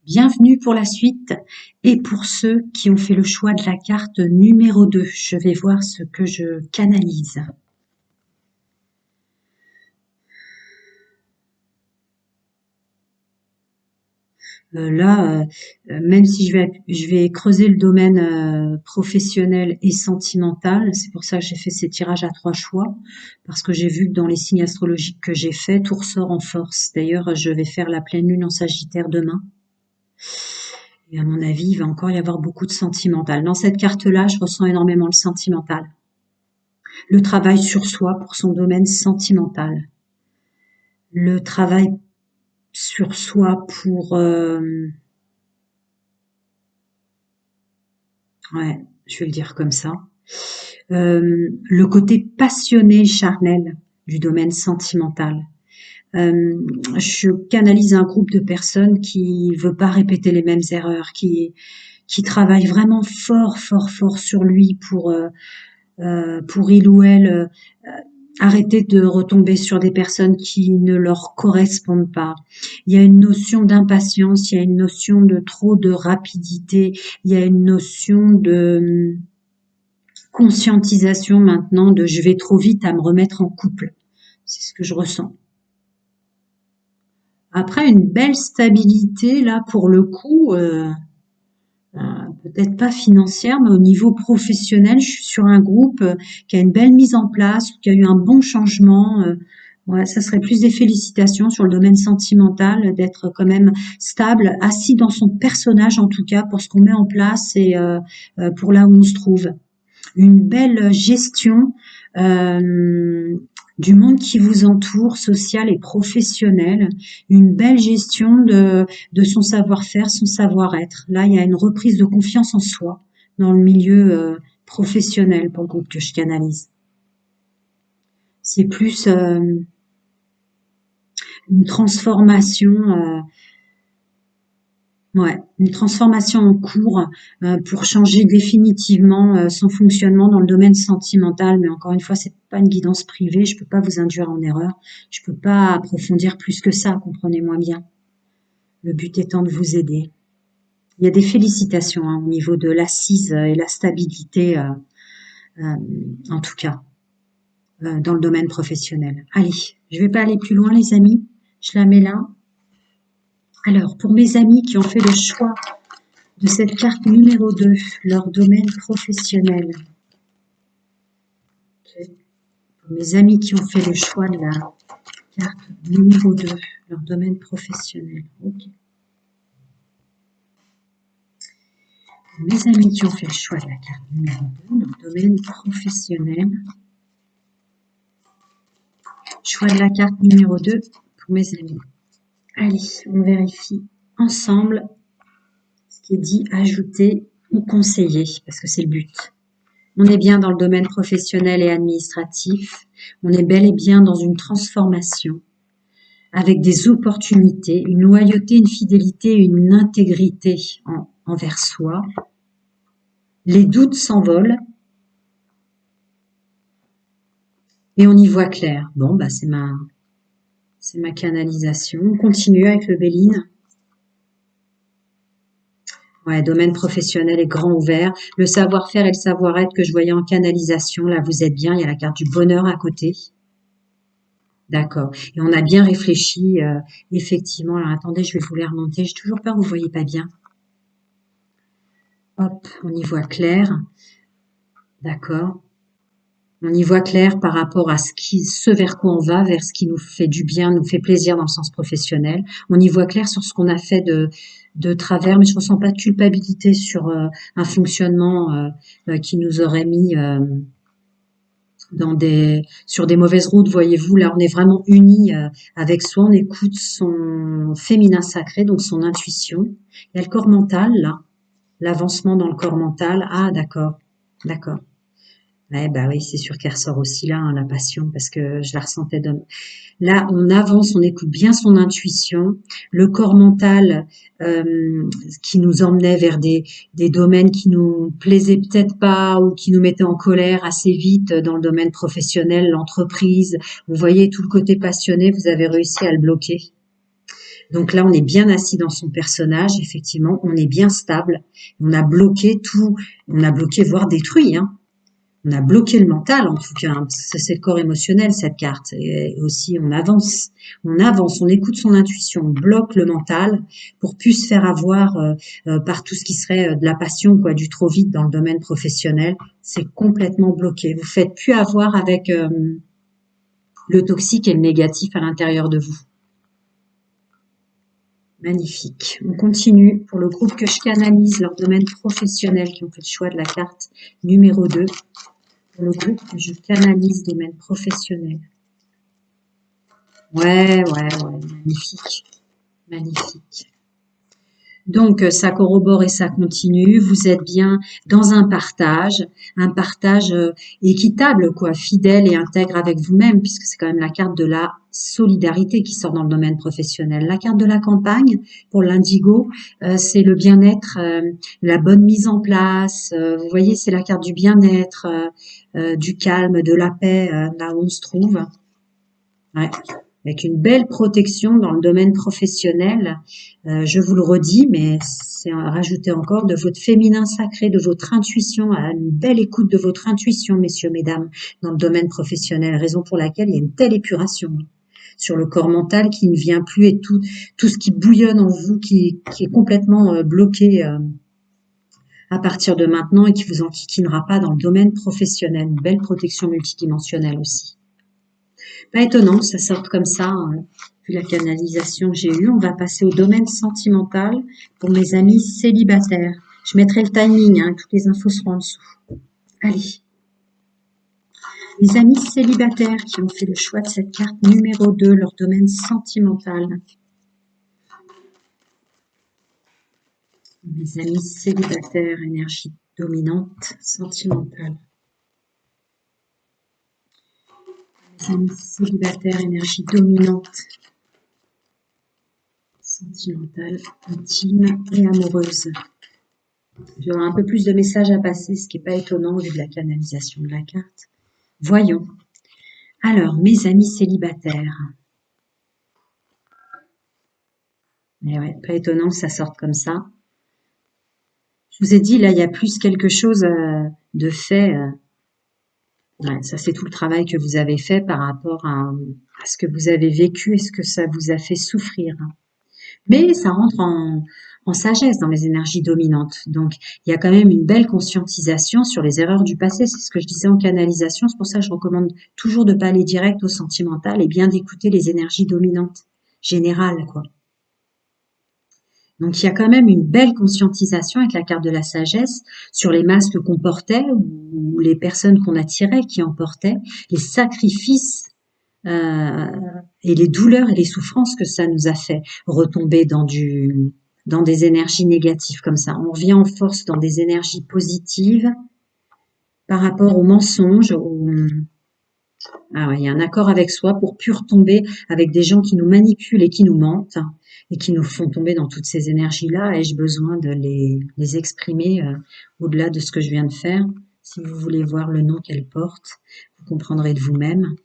Bienvenue pour la suite et pour ceux qui ont fait le choix de la carte numéro 2. Je vais voir ce que je canalise. Même si je vais creuser le domaine professionnel et sentimental, c'est pour ça que j'ai fait ces tirages à 3 choix, parce que j'ai vu que dans les signes astrologiques que j'ai faits, tout ressort en force. D'ailleurs, je vais faire la pleine lune en Sagittaire demain. Et à mon avis, il va encore y avoir beaucoup de sentimental. Dans cette carte-là, je ressens énormément le sentimental. Le travail sur soi pour son domaine sentimental. Le travail sur soi pour... ouais, je vais le dire comme ça. Le côté passionné, charnel du domaine sentimental. Je canalise un groupe de personnes qui veut pas répéter les mêmes erreurs, qui travaille vraiment fort, fort, fort sur lui pour il ou elle arrêter de retomber sur des personnes qui ne leur correspondent pas. Il y a une notion d'impatience, il y a une notion de trop de rapidité, il y a une notion de conscientisation maintenant de je vais trop vite à me remettre en couple. C'est ce que je ressens. Après, une belle stabilité, là, pour le coup, peut-être pas financière, mais au niveau professionnel, je suis sur un groupe qui a une belle mise en place, qui a eu un bon changement. Ouais, ça serait plus des félicitations sur le domaine sentimental, d'être quand même stable, assis dans son personnage en tout cas, pour ce qu'on met en place et pour là où on se trouve. Une belle gestion du monde qui vous entoure, social et professionnel, une belle gestion de son savoir-faire, son savoir-être. Là, il y a une reprise de confiance en soi dans le milieu professionnel pour le groupe que je canalise. C'est plus une transformation une transformation en cours pour changer définitivement son fonctionnement dans le domaine sentimental. Mais encore une fois, c'est pas une guidance privée. Je peux pas vous induire en erreur. Je peux pas approfondir plus que ça. Comprenez-moi bien. Le but étant de vous aider. Il y a des félicitations au niveau de l'assise et la stabilité, en tout cas, dans le domaine professionnel. Allez, je vais pas aller plus loin, les amis. Je la mets là. Alors, pour mes amis qui ont fait le choix de cette carte numéro 2, leur domaine professionnel. Pour mes amis qui ont fait le choix de la carte numéro 2, leur domaine professionnel. Okay. Pour mes amis qui ont fait le choix de la carte numéro 2, leur domaine professionnel. Choix de la carte numéro 2 pour mes amis. Allez, on vérifie ensemble ce qui est dit, ajouter ou conseiller, parce que c'est le but. On est bien dans le domaine professionnel et administratif. On est bel et bien dans une transformation avec des opportunités, une loyauté, une fidélité, une intégrité envers soi. Les doutes s'envolent et on y voit clair. Bon, bah c'est ma canalisation. On continue avec le Béline. Ouais, domaine professionnel est grand ouvert. Le savoir-faire et le savoir-être que je voyais en canalisation, là, vous êtes bien. Il y a la carte du bonheur à côté. D'accord. Et on a bien réfléchi, effectivement. Alors, attendez, je vais vous les remonter. J'ai toujours peur que vous ne voyez pas bien. Hop, on y voit clair. D'accord. On y voit clair par rapport à ce vers quoi on va, vers ce qui nous fait du bien, nous fait plaisir dans le sens professionnel. On y voit clair sur ce qu'on a fait de travers, mais je ressens pas de culpabilité sur un fonctionnement qui nous aurait mis sur des mauvaises routes, voyez-vous. Là, on est vraiment unis avec soi, on écoute son féminin sacré, donc son intuition. Il y a le corps mental, là, l'avancement dans le corps mental. Ah, d'accord, d'accord. Ouais, bah oui, c'est sûr qu'elle ressort aussi là, hein, la passion, parce que je la ressentais d'homme. Là, on avance, on écoute bien son intuition, le corps mental qui nous emmenait vers des domaines qui nous plaisaient peut-être pas ou qui nous mettaient en colère assez vite dans le domaine professionnel, l'entreprise. Vous voyez tout le côté passionné, vous avez réussi à le bloquer. Donc là, on est bien assis dans son personnage, effectivement, on est bien stable. On a bloqué tout, on a bloqué, voire détruit, hein. On a bloqué le mental, en tout cas, hein, parce que c'est le corps émotionnel, cette carte. Et aussi, on avance, on écoute son intuition, on bloque le mental pour plus se faire avoir par tout ce qui serait de la passion, quoi, du trop vite dans le domaine professionnel. C'est complètement bloqué. Vous faites plus avoir avec le toxique et le négatif à l'intérieur de vous. Magnifique. On continue pour le groupe que je canalise, leur domaine professionnel, qui ont fait le choix de la carte numéro 2. Pour le groupe que je canalise, domaine professionnel. Ouais, magnifique. Magnifique. Donc, ça corrobore et ça continue. Vous êtes bien dans un partage équitable, quoi, fidèle et intègre avec vous-même, puisque c'est quand même la carte de la solidarité qui sort dans le domaine professionnel. La carte de la campagne, pour l'indigo, c'est le bien-être, la bonne mise en place. Vous voyez, c'est la carte du bien-être, du calme, de la paix, là où on se trouve. Ouais. Avec une belle protection dans le domaine professionnel. Je vous le redis, mais c'est à rajouter encore de votre féminin sacré, de votre intuition, à une belle écoute de votre intuition, messieurs, mesdames, dans le domaine professionnel. Raison pour laquelle il y a une telle épuration sur le corps mental qui ne vient plus et tout ce qui bouillonne en vous, qui est complètement bloqué à partir de maintenant et qui vous enquiquinera pas dans le domaine professionnel. Une belle protection multidimensionnelle aussi. Pas étonnant que ça sorte comme ça, vu la canalisation que j'ai eue. On va passer au domaine sentimental pour mes amis célibataires. Je mettrai le timing, hein, toutes les infos seront en dessous. Allez. Les amis célibataires qui ont fait le choix de cette carte numéro 2, leur domaine sentimental. Mes amis célibataires, énergie dominante, sentimentale. Mes amis célibataires, énergie dominante, sentimentale, intime et amoureuse. J'aurai un peu plus de messages à passer, ce qui n'est pas étonnant au vu de la canalisation de la carte. Voyons. Alors, mes amis célibataires. Mais ouais, pas étonnant que ça sorte comme ça. Je vous ai dit, là, il y a plus quelque chose de fait. Ouais, ça, c'est tout le travail que vous avez fait par rapport à ce que vous avez vécu et ce que ça vous a fait souffrir. Mais ça rentre en sagesse dans les énergies dominantes. Donc, il y a quand même une belle conscientisation sur les erreurs du passé. C'est ce que je disais en canalisation. C'est pour ça que je recommande toujours de pas aller direct au sentimental et bien d'écouter les énergies dominantes, générales, quoi. Donc, il y a quand même une belle conscientisation avec la carte de la sagesse sur les masques qu'on portait ou les personnes qu'on attirait qui en portaient, les sacrifices et les douleurs et les souffrances que ça nous a fait retomber dans des énergies négatives comme ça. On revient en force dans des énergies positives par rapport aux mensonges. Ah ouais, il y a un accord avec soi pour plus retomber avec des gens qui nous manipulent et qui nous mentent et qui nous font tomber dans toutes ces énergies-là. Ai-je besoin de les exprimer au-delà de ce que je viens de faire? Si vous voulez voir le nom qu'elle porte, vous comprendrez de vous-même.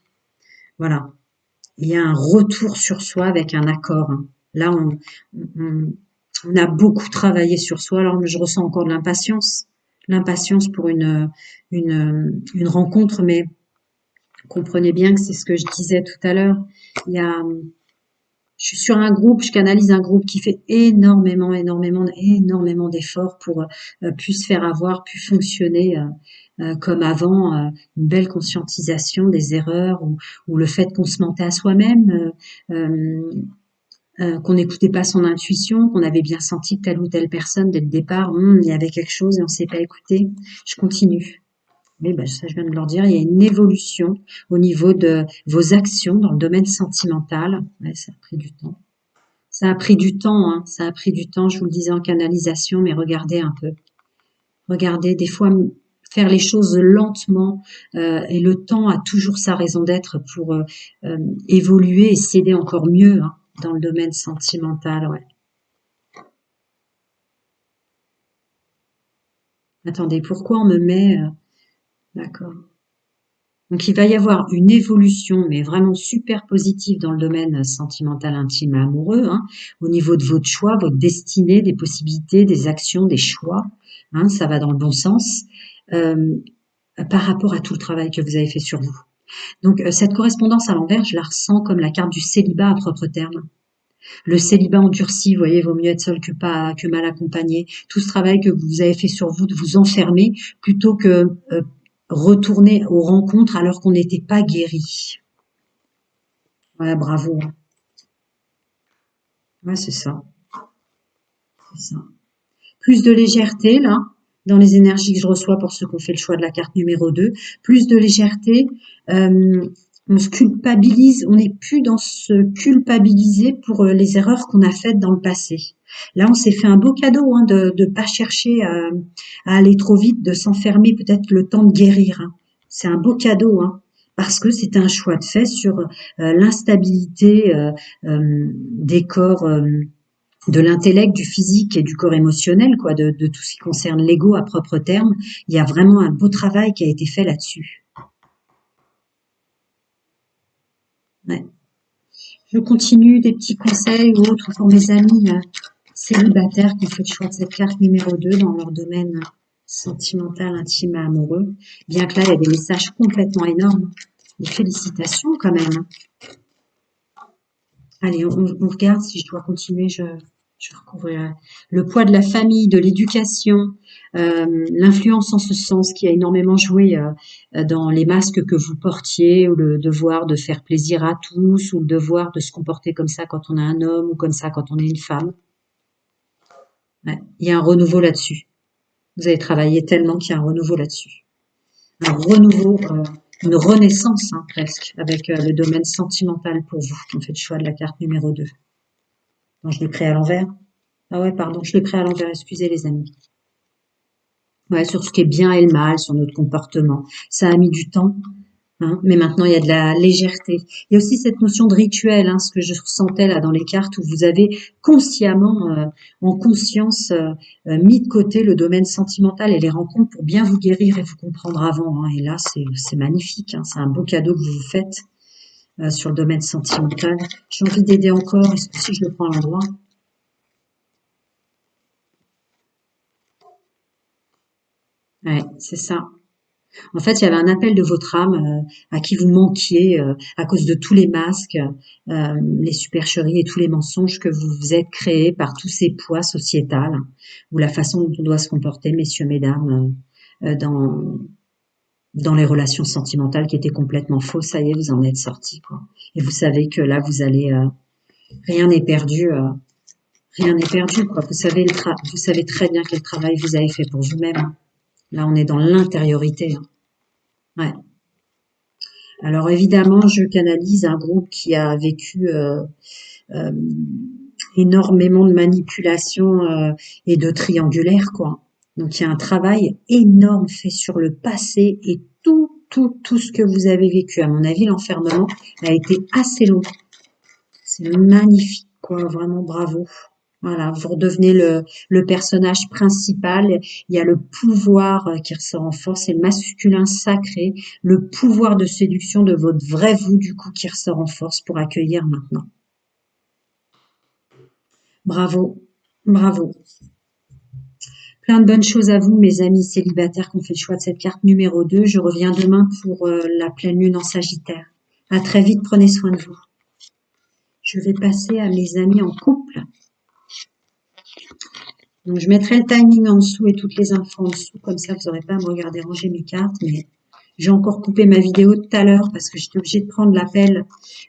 Voilà. Il y a un retour sur soi avec un accord. Là, on a beaucoup travaillé sur soi. Alors, je ressens encore de l'impatience pour une rencontre, mais comprenez bien que c'est ce que je disais tout à l'heure. Je suis sur un groupe, je canalise un groupe qui fait énormément d'efforts pour plus se faire avoir, plus fonctionner comme avant, une belle conscientisation des erreurs ou le fait qu'on se mentait à soi-même, qu'on n'écoutait pas son intuition, qu'on avait bien senti que telle ou telle personne dès le départ, il y avait quelque chose et on ne s'est pas écouté. Je continue. Oui, ben, ça, je viens de leur dire, il y a une évolution au niveau de vos actions dans le domaine sentimental. Ouais, ça a pris du temps. Ça a pris du temps, hein. Ça a pris du temps, je vous le disais en canalisation, mais regardez un peu. Regardez, des fois, faire les choses lentement et le temps a toujours sa raison d'être pour évoluer et s'aider encore mieux hein, dans le domaine sentimental. Ouais. Attendez, pourquoi on me met... D'accord. Donc, il va y avoir une évolution, mais vraiment super positive dans le domaine sentimental, intime et amoureux, hein, au niveau de votre choix, votre destinée, des possibilités, des actions, des choix. Hein, ça va dans le bon sens euh, par rapport à tout le travail que vous avez fait sur vous. Donc, cette correspondance à l'envers, je la ressens comme la carte du célibat à propre terme. Le célibat endurci, vous voyez, vaut mieux être seul que mal accompagné. Tout ce travail que vous avez fait sur vous, de vous enfermer, plutôt que retourner aux rencontres alors qu'on n'était pas guéri. Ouais, bravo. Ouais, c'est ça. Plus de légèreté, là, dans les énergies que je reçois pour ceux qui ont fait le choix de la carte numéro 2. Plus de légèreté. On se culpabilise, on n'est plus dans ce culpabiliser pour les erreurs qu'on a faites dans le passé. Là, on s'est fait un beau cadeau hein, de ne pas chercher à aller trop vite, de s'enfermer peut-être le temps de guérir. Hein. C'est un beau cadeau, hein, parce que c'est un choix de fait sur l'instabilité des corps de l'intellect, du physique et du corps émotionnel, quoi, de tout ce qui concerne l'ego à propre terme. Il y a vraiment un beau travail qui a été fait là-dessus. Ouais. Je continue des petits conseils ou autres pour mes amis célibataires qui ont fait le choix de cette carte numéro 2 dans leur domaine sentimental, intime et amoureux. Bien que là, il y a des messages complètement énormes. Des félicitations quand même. Allez, on regarde si je dois continuer, je recouvrirai. Le poids de la famille, de l'éducation, l'influence en ce sens qui a énormément joué dans les masques que vous portiez, ou le devoir de faire plaisir à tous, ou le devoir de se comporter comme ça quand on est un homme, ou comme ça quand on est une femme. Ouais, il y a un renouveau là-dessus. Vous avez travaillé tellement qu'il y a un renouveau là-dessus. Un renouveau, une renaissance hein, presque, avec le domaine sentimental pour vous, qui ont fait le choix de la carte numéro 2. Non, je l'ai pris à l'envers. Ah ouais, pardon, je l'ai pris à l'envers, excusez les amis. Ouais, sur ce qui est bien et le mal, sur notre comportement. Ça a mis du temps, hein, mais maintenant il y a de la légèreté. Il y a aussi cette notion de rituel, hein, ce que je ressentais là dans les cartes, où vous avez consciemment, en conscience, mis de côté le domaine sentimental et les rencontres pour bien vous guérir et vous comprendre avant. Hein. Et là, c'est magnifique, hein, c'est un beau cadeau que vous vous faites sur le domaine sentimental. J'ai envie d'aider encore, est-ce que si je le prends à l'endroit? Ouais, c'est ça. En fait, il y avait un appel de votre âme à qui vous manquiez à cause de tous les masques, les supercheries et tous les mensonges que vous vous êtes créés par tous ces poids sociétals ou la façon dont on doit se comporter, messieurs, mesdames, dans les relations sentimentales qui étaient complètement fausses. Ça y est, vous en êtes sortis, quoi. Et vous savez que là, vous allez, rien n'est perdu, rien n'est perdu, quoi. Vous savez très bien quel travail vous avez fait pour vous-même. Hein. Là, on est dans l'intériorité. Hein. Ouais. Alors évidemment, je canalise un groupe qui a vécu euh, énormément de manipulation et de triangulaire, quoi. Donc il y a un travail énorme fait sur le passé et tout ce que vous avez vécu. À mon avis, l'enfermement a été assez long. C'est magnifique, quoi. Vraiment bravo. Voilà, vous redevenez le personnage principal. Il y a le pouvoir qui ressort en force, c'est le masculin sacré, le pouvoir de séduction de votre vrai vous, du coup, qui ressort en force pour accueillir maintenant. Bravo, bravo. Plein de bonnes choses à vous, mes amis célibataires qui ont fait le choix de cette carte numéro 2. Je reviens demain pour la pleine lune en Sagittaire. À très vite, prenez soin de vous. Je vais passer à mes amis en couple. Donc, je mettrai le timing en dessous et toutes les infos en dessous, comme ça vous n'aurez pas à me regarder ranger mes cartes. Mais j'ai encore coupé ma vidéo tout à l'heure parce que j'étais obligée de prendre l'appel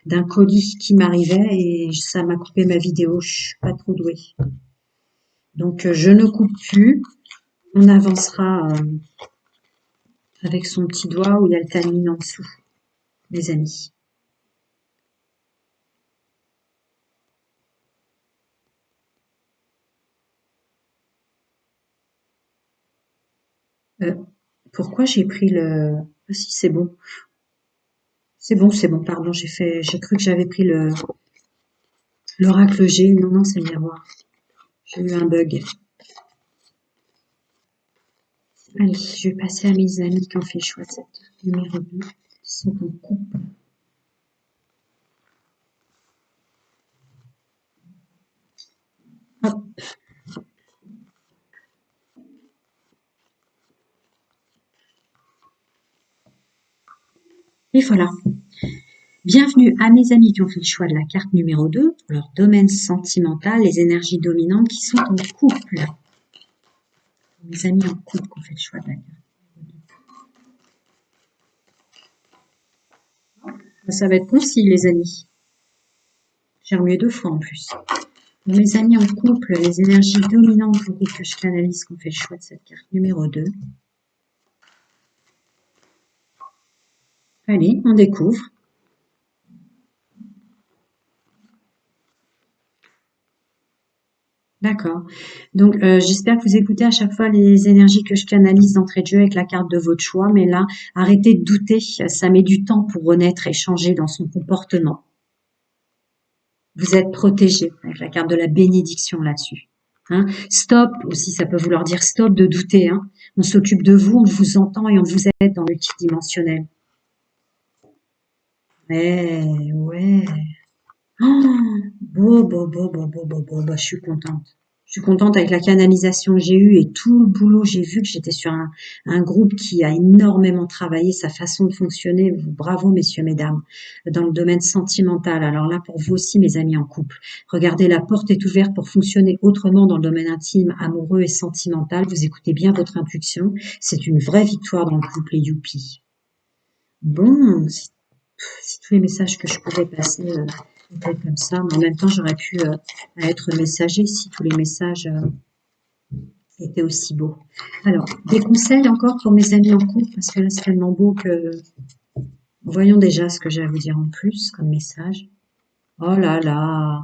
d'un colis qui m'arrivait et ça m'a coupé ma vidéo. Je suis pas trop douée. Donc, je ne coupe plus. On avancera avec son petit doigt où il y a le timing en dessous, les amis. Euh, Pourquoi j'ai pris le... Ah si, c'est bon. C'est bon, pardon, j'ai cru que j'avais pris l'oracle G. Non, non, c'est le miroir. J'ai eu un bug. Allez, je vais passer à mes amis qui ont fait le choix de cette numéro 2. qui sont en couple. Hop. Et voilà. Bienvenue à mes amis qui ont fait le choix de la carte numéro 2 pour leur domaine sentimental, les énergies dominantes qui sont en couple. Mes amis en couple qui ont fait le choix de la carte numéro 2. Ça va être concis, les amis. J'ai remué 2 fois en plus. Pour mes amis en couple, les énergies dominantes pour que je canalise qui ont fait le choix de cette carte numéro 2. Allez, on découvre. D'accord. Donc, j'espère que vous écoutez à chaque fois les énergies que je canalise d'entrée de jeu avec la carte de votre choix. Mais là, arrêtez de douter. Ça met du temps pour renaître et changer dans son comportement. Vous êtes protégé avec la carte de la bénédiction là-dessus. Hein. Stop aussi, ça peut vouloir dire stop de douter. Hein. On s'occupe de vous, on vous entend et on vous aide dans le multidimensionnel. Ouais. Oh, bah, je suis contente. Je suis contente avec la canalisation que j'ai eue et tout le boulot. J'ai vu que j'étais sur un groupe qui a énormément travaillé sa façon de fonctionner. Bravo, messieurs, mesdames, dans le domaine sentimental. Alors là, pour vous aussi, mes amis en couple, regardez, la porte est ouverte pour fonctionner autrement dans le domaine intime, amoureux et sentimental. Vous écoutez bien votre intuition. C'est une vraie victoire dans le couple et youpi. Bon, si tous les messages que je pouvais passer étaient comme ça, mais en même temps, j'aurais pu être messager si tous les messages étaient aussi beaux. Alors, des conseils encore pour mes amis en couple, parce que là, c'est tellement beau que... Voyons déjà ce que j'ai à vous dire en plus comme message. Oh là là,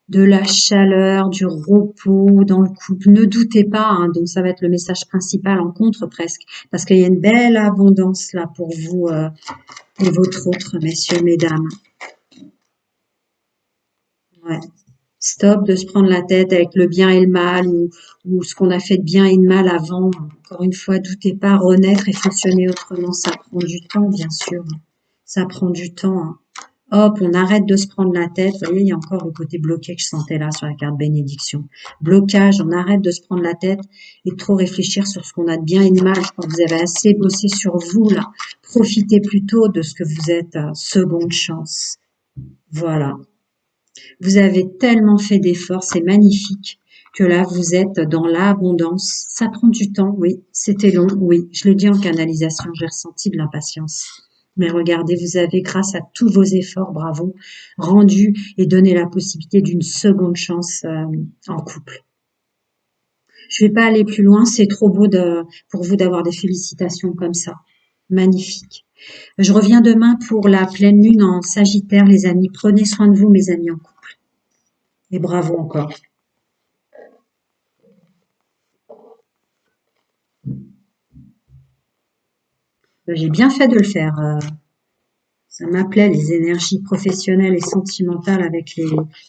de la chaleur, du repos dans le couple. Ne doutez pas, hein, donc ça va être le message principal en contre presque, parce qu'il y a une belle abondance là pour vous et votre autre, messieurs, mesdames. Ouais. Stop de se prendre la tête avec le bien et le mal ou ce qu'on a fait de bien et de mal avant. Encore une fois, doutez pas, renaître et fonctionner autrement. Ça prend du temps, bien sûr. Ça prend du temps. Hein. Hop, on arrête de se prendre la tête. Vous voyez, il y a encore le côté bloqué que je sentais là sur la carte bénédiction. Blocage, on arrête de se prendre la tête et de trop réfléchir sur ce qu'on a de bien et de mal. Je crois que vous avez assez bossé sur vous là. Profitez plutôt de ce que vous êtes, seconde chance. Voilà. Vous avez tellement fait d'efforts, c'est magnifique, que là, vous êtes dans l'abondance. Ça prend du temps, oui. C'était long, oui. Je le dis en canalisation, j'ai ressenti de l'impatience. Mais regardez, vous avez, grâce à tous vos efforts, bravo, rendu et donné la possibilité d'une seconde chance en couple. Je vais pas aller plus loin, c'est trop beau pour vous d'avoir des félicitations comme ça. Magnifique. Je reviens demain pour la pleine lune en Sagittaire, les amis. Prenez soin de vous, mes amis en couple. Et bravo encore. J'ai bien fait de le faire. Ça m'appelait les énergies professionnelles et sentimentales avec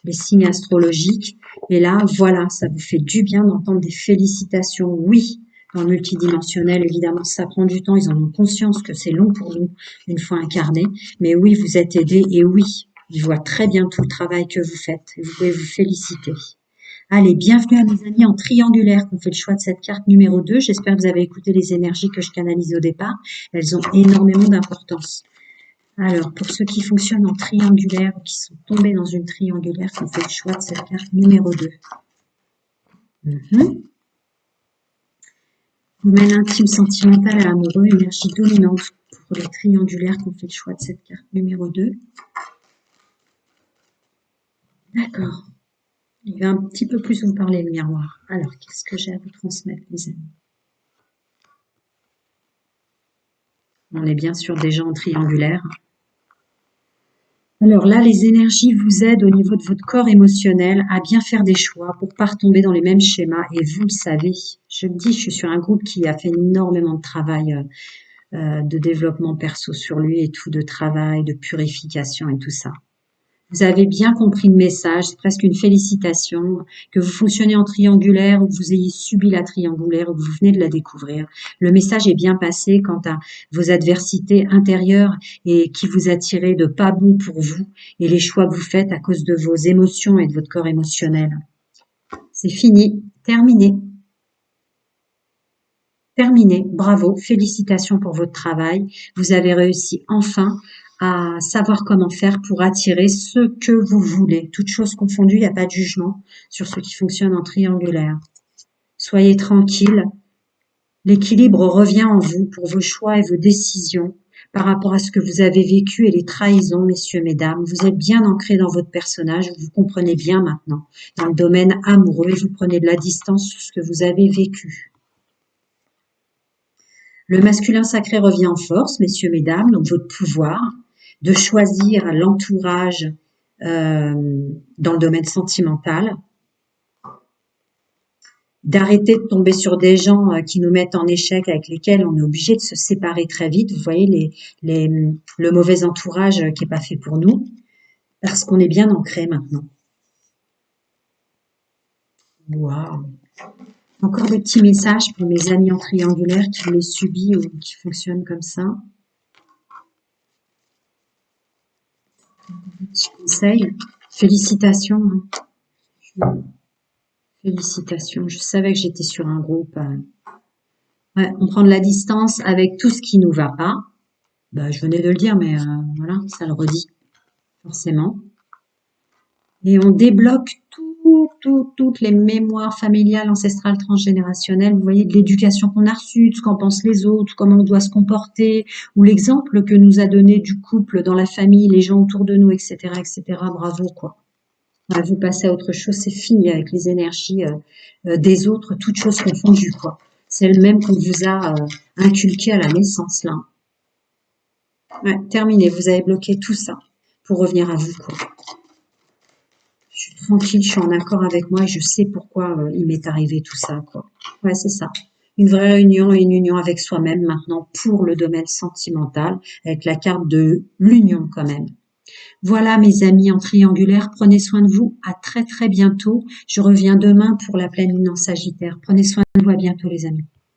les signes astrologiques. Et là, voilà, ça vous fait du bien d'entendre des félicitations. Oui, dans le multidimensionnel, évidemment, ça prend du temps. Ils en ont conscience que c'est long pour nous, une fois incarné. Mais oui, vous êtes aidés et oui, ils voient très bien tout le travail que vous faites. Et vous pouvez vous féliciter. Allez, bienvenue à mes amis en triangulaire qui ont fait le choix de cette carte numéro 2. J'espère que vous avez écouté les énergies que je canalise au départ. Elles ont énormément d'importance. Alors, pour ceux qui fonctionnent en triangulaire ou qui sont tombés dans une triangulaire, qui ont fait le choix de cette carte numéro 2. Domaine intime, sentimental et amoureux, énergie dominante pour les triangulaires qui ont fait le choix de cette carte numéro 2. D'accord. Il va un petit peu plus vous parler le miroir. Alors, qu'est-ce que j'ai à vous transmettre, les amis? On est bien sûr déjà en triangulaire. Alors là, les énergies vous aident au niveau de votre corps émotionnel à bien faire des choix pour pas retomber dans les mêmes schémas. Et vous le savez, je le dis, je suis sur un groupe qui a fait énormément de travail de développement perso sur lui et tout, de travail, de purification et tout ça. Vous avez bien compris le message, c'est presque une félicitation, que vous fonctionnez en triangulaire ou que vous ayez subi la triangulaire ou que vous venez de la découvrir. Le message est bien passé quant à vos adversités intérieures et qui vous attiraient de pas bon pour vous et les choix que vous faites à cause de vos émotions et de votre corps émotionnel. C'est fini, terminé. Terminé, bravo, félicitations pour votre travail. Vous avez réussi enfin à savoir comment faire pour attirer ce que vous voulez. Toutes choses confondues, il n'y a pas de jugement sur ce qui fonctionne en triangulaire. Soyez tranquille. L'équilibre revient en vous pour vos choix et vos décisions par rapport à ce que vous avez vécu et les trahisons, messieurs, mesdames. Vous êtes bien ancrés dans votre personnage, vous comprenez bien maintenant. Dans le domaine amoureux, vous prenez de la distance sur ce que vous avez vécu. Le masculin sacré revient en force, messieurs, mesdames, donc votre pouvoir de choisir l'entourage dans le domaine sentimental, d'arrêter de tomber sur des gens qui nous mettent en échec, avec lesquels on est obligé de se séparer très vite. Vous voyez le mauvais entourage qui n'est pas fait pour nous, parce qu'on est bien ancré maintenant. Waouh! Encore des petits messages pour mes amis en triangulaire qui l'ont subi ou qui fonctionnent comme ça. Petit conseil, félicitations. Félicitations, je savais que j'étais sur un groupe. Ouais, on prend de la distance avec tout ce qui nous va pas. Bah, je venais de le dire, mais voilà, ça le redit forcément. Et on débloque toutes les mémoires familiales, ancestrales, transgénérationnelles. Vous voyez, de l'éducation qu'on a reçue, de ce qu'en pensent les autres, comment on doit se comporter, ou l'exemple que nous a donné du couple dans la famille, les gens autour de nous, etc., etc. Bravo, quoi. Vous passez à autre chose, c'est fini avec les énergies des autres, toutes choses confondues, quoi. C'est le même qu'on vous a inculqué à la naissance, là. Ouais, terminé, vous avez bloqué tout ça pour revenir à vous, quoi. Je suis tranquille, je suis en accord avec moi et je sais pourquoi il m'est arrivé tout ça, quoi. Ouais, c'est ça. Une vraie réunion et une union avec soi-même maintenant pour le domaine sentimental, avec la carte de l'union quand même. Voilà mes amis en triangulaire, prenez soin de vous, à très très bientôt. Je reviens demain pour la pleine lune en Sagittaire. Prenez soin de vous, à bientôt les amis.